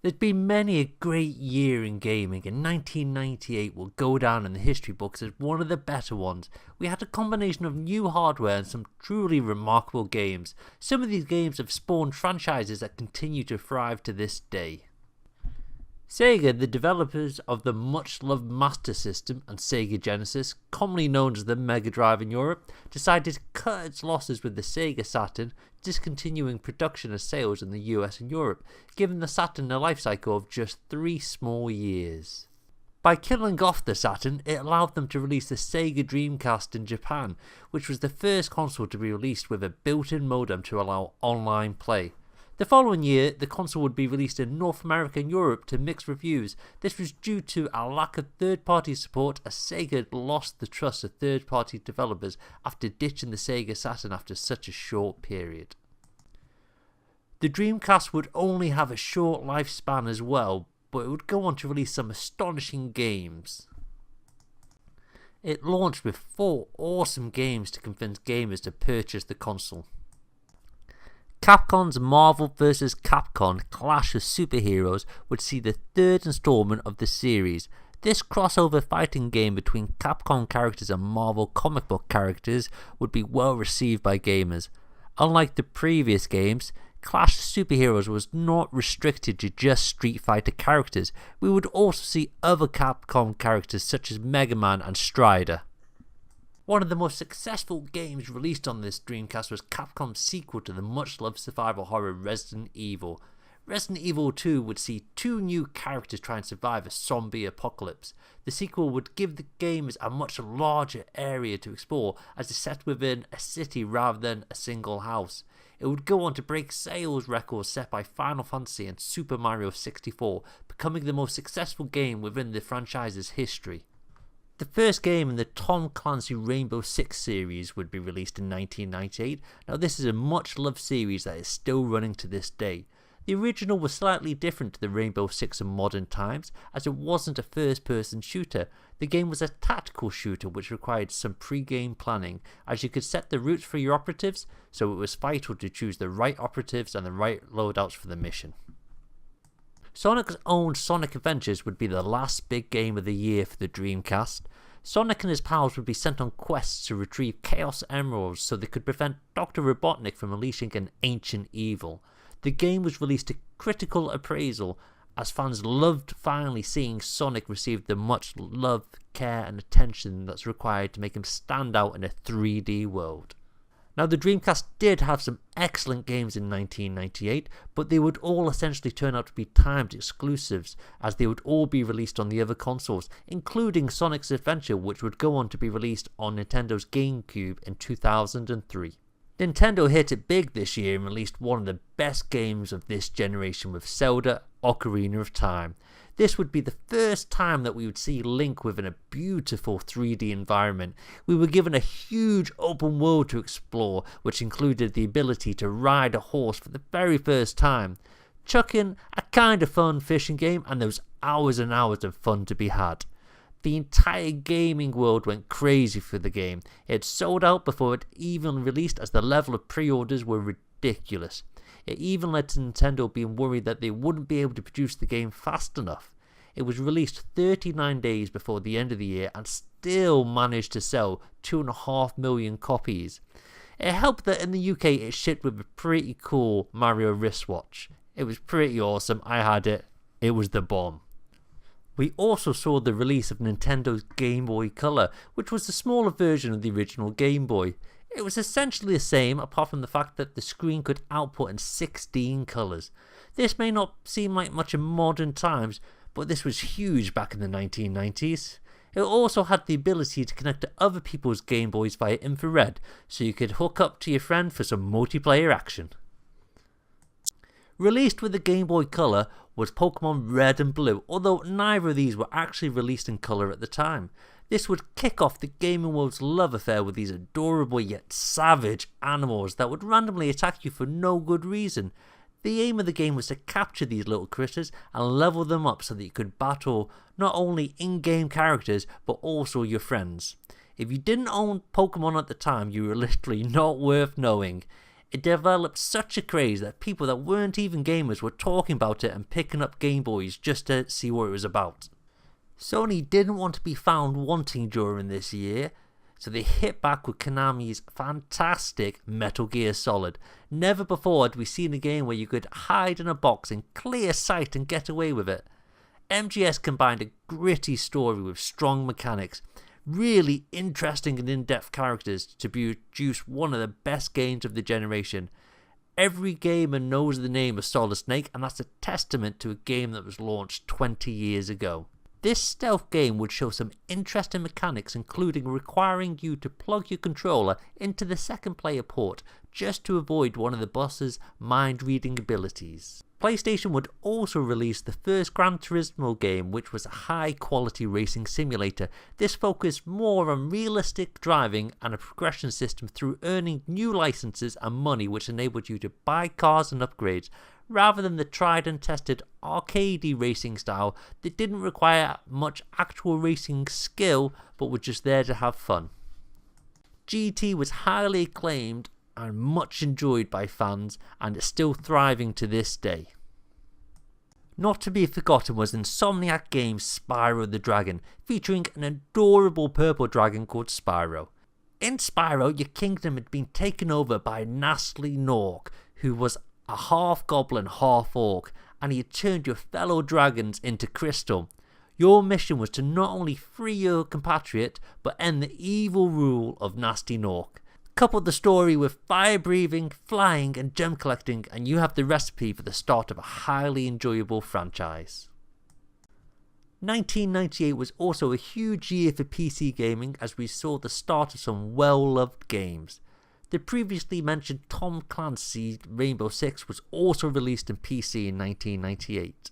There's been many a great year in gaming, and 1998 will go down in the history books as one of the better ones. We had a combination of new hardware and some truly remarkable games. Some of these games have spawned franchises that continue to thrive to this day. Sega, the developers of the much-loved Master System and Sega Genesis, commonly known as the Mega Drive in Europe, decided to cut its losses with the Sega Saturn, discontinuing production and sales in the US and Europe, giving the Saturn a life cycle of just 3 small years. By killing off the Saturn, it allowed them to release the Sega Dreamcast in Japan, which was the first console to be released with a built-in modem to allow online play. The following year, the console would be released in North America and Europe to mixed reviews. This was due to a lack of third-party support, as Sega had lost the trust of third-party developers after ditching the Sega Saturn after such a short period. The Dreamcast would only have a short lifespan as well, but it would go on to release some astonishing games. It launched with 4 awesome games to convince gamers to purchase the console. Capcom's Marvel vs. Capcom Clash of Superheroes would see the 3rd installment of the series. This crossover fighting game between Capcom characters and Marvel comic book characters would be well received by gamers. Unlike the previous games, Clash of Superheroes was not restricted to just Street Fighter characters. We would also see other Capcom characters such as Mega Man and Strider. One of the most successful games released on this Dreamcast was Capcom's sequel to the much-loved survival horror Resident Evil. Resident Evil 2 would see 2 new characters try and survive a zombie apocalypse. The sequel would give the gamers a much larger area to explore, as it's set within a city rather than a single house. It would go on to break sales records set by Final Fantasy and Super Mario 64, becoming the most successful game within the franchise's history. The first game in the Tom Clancy Rainbow Six series would be released in 1998. Now this is a much loved series that is still running to this day. The original was slightly different to the Rainbow Six in modern times, as it wasn't a first person shooter. The game was a tactical shooter which required some pre-game planning, as you could set the routes for your operatives, so it was vital to choose the right operatives and the right loadouts for the mission. Sonic's own Sonic Adventures would be the last big game of the year for the Dreamcast. Sonic and his pals would be sent on quests to retrieve Chaos Emeralds so they could prevent Dr. Robotnik from unleashing an ancient evil. The game was released to critical appraisal, as fans loved finally seeing Sonic receive the much love, care and attention that's required to make him stand out in a 3D world. Now the Dreamcast did have some excellent games in 1998, but they would all essentially turn out to be timed exclusives, as they would all be released on the other consoles, including Sonic's Adventure, which would go on to be released on Nintendo's GameCube in 2003. Nintendo hit it big this year and released one of the best games of this generation with Zelda: Ocarina of Time. This would be the first time that we would see Link within a beautiful 3D environment. We were given a huge open world to explore, which included the ability to ride a horse for the very first time. Chuck in a kind of fun fishing game and there was hours and hours of fun to be had. The entire gaming world went crazy for the game. It sold out before it even released, as the level of pre-orders were ridiculous. It even led to Nintendo being worried that they wouldn't be able to produce the game fast enough. It was released 39 days before the end of the year and still managed to sell 2.5 million copies. It helped that in the UK it shipped with a pretty cool Mario wristwatch. It was pretty awesome, I had it, it was the bomb. We also saw the release of Nintendo's Game Boy Color, which was a smaller version of the original Game Boy. It was essentially the same, apart from the fact that the screen could output in 16 colours. This may not seem like much in modern times, but this was huge back in the 1990s. It also had the ability to connect to other people's Game Boys via infrared, so you could hook up to your friend for some multiplayer action. Released with the Game Boy Color was Pokemon Red and Blue, although neither of these were actually released in colour at the time. This would kick off the gaming world's love affair with these adorable yet savage animals that would randomly attack you for no good reason. The aim of the game was to capture these little critters and level them up so that you could battle not only in-game characters but also your friends. If you didn't own Pokemon at the time, you were literally not worth knowing. It developed such a craze that people that weren't even gamers were talking about it and picking up Game Boys just to see what it was about. Sony didn't want to be found wanting during this year, so they hit back with Konami's fantastic Metal Gear Solid. Never before had we seen a game where you could hide in a box in clear sight and get away with it. MGS combined a gritty story with strong mechanics, really interesting and in-depth characters to produce one of the best games of the generation. Every gamer knows the name of Solid Snake, and that's a testament to a game that was launched 20 years ago. This stealth game would show some interesting mechanics, including requiring you to plug your controller into the second player port just to avoid one of the boss's mind-reading abilities. PlayStation would also release the first Gran Turismo game, which was a high-quality racing simulator. This focused more on realistic driving and a progression system through earning new licenses and money, which enabled you to buy cars and upgrades, rather than the tried and tested arcadey racing style that didn't require much actual racing skill but were just there to have fun. GT was highly acclaimed and much enjoyed by fans, and is still thriving to this day. Not to be forgotten was Insomniac Games' Spyro the Dragon, featuring an adorable purple dragon called Spyro. In Spyro, your kingdom had been taken over by Gnastly Gnorc, who was a half goblin, half orc, and he had turned your fellow dragons into crystal. Your mission was to not only free your compatriot, but end the evil rule of Gnasty Gnorc. Couple the story with fire breathing, flying, and gem collecting, and you have the recipe for the start of a highly enjoyable franchise. 1998 was also a huge year for PC gaming, as we saw the start of some well-loved games. The previously mentioned Tom Clancy's Rainbow Six was also released in PC in 1998.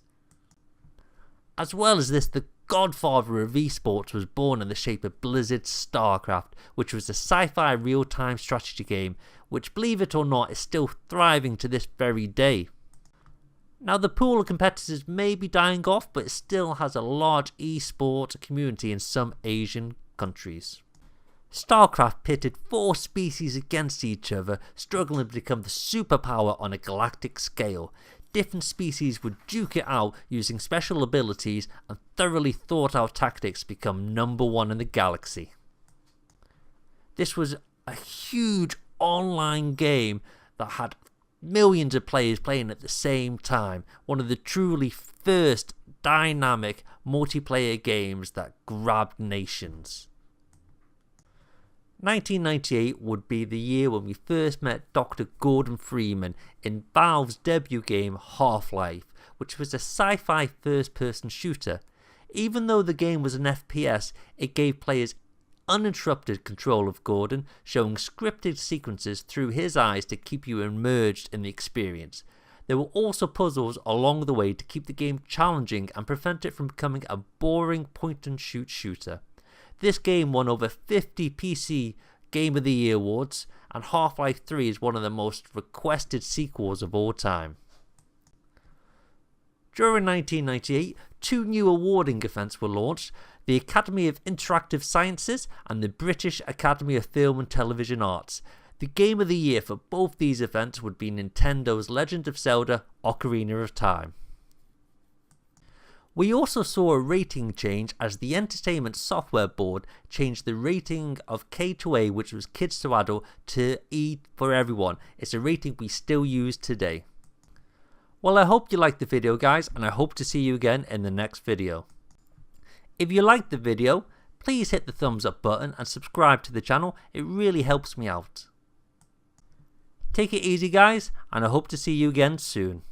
As well as this, the godfather of esports was born in the shape of Blizzard's StarCraft, which was a sci-fi real-time strategy game, which, believe it or not, is still thriving to this very day. Now, the pool of competitors may be dying off, but it still has a large esports community in some Asian countries. StarCraft pitted 4 species against each other, struggling to become the superpower on a galactic scale. Different species would duke it out using special abilities and thoroughly thought out tactics to become number one in the galaxy. This was a huge online game that had millions of players playing at the same time. One of the truly first dynamic multiplayer games that grabbed nations. 1998 would be the year when we first met Dr. Gordon Freeman in Valve's debut game Half-Life, which was a sci-fi first-person shooter. Even though the game was an FPS, it gave players uninterrupted control of Gordon, showing scripted sequences through his eyes to keep you immersed in the experience. There were also puzzles along the way to keep the game challenging and prevent it from becoming a boring point-and-shoot shooter. This game won over 50 PC Game of the Year awards, and Half-Life 3 is one of the most requested sequels of all time. During 1998, 2 new awarding events were launched: the Academy of Interactive Sciences and the British Academy of Film and Television Arts. The Game of the Year for both these events would be Nintendo's Legend of Zelda: Ocarina of Time. We also saw a rating change as the Entertainment Software Board changed the rating of K2A, which was kids to adult, to E for everyone. It's a rating we still use today. Well, I hope you liked the video, guys, and I hope to see you again in the next video. If you liked the video, please hit the thumbs up button and subscribe to the channel. It really helps me out. Take it easy, guys, and I hope to see you again soon.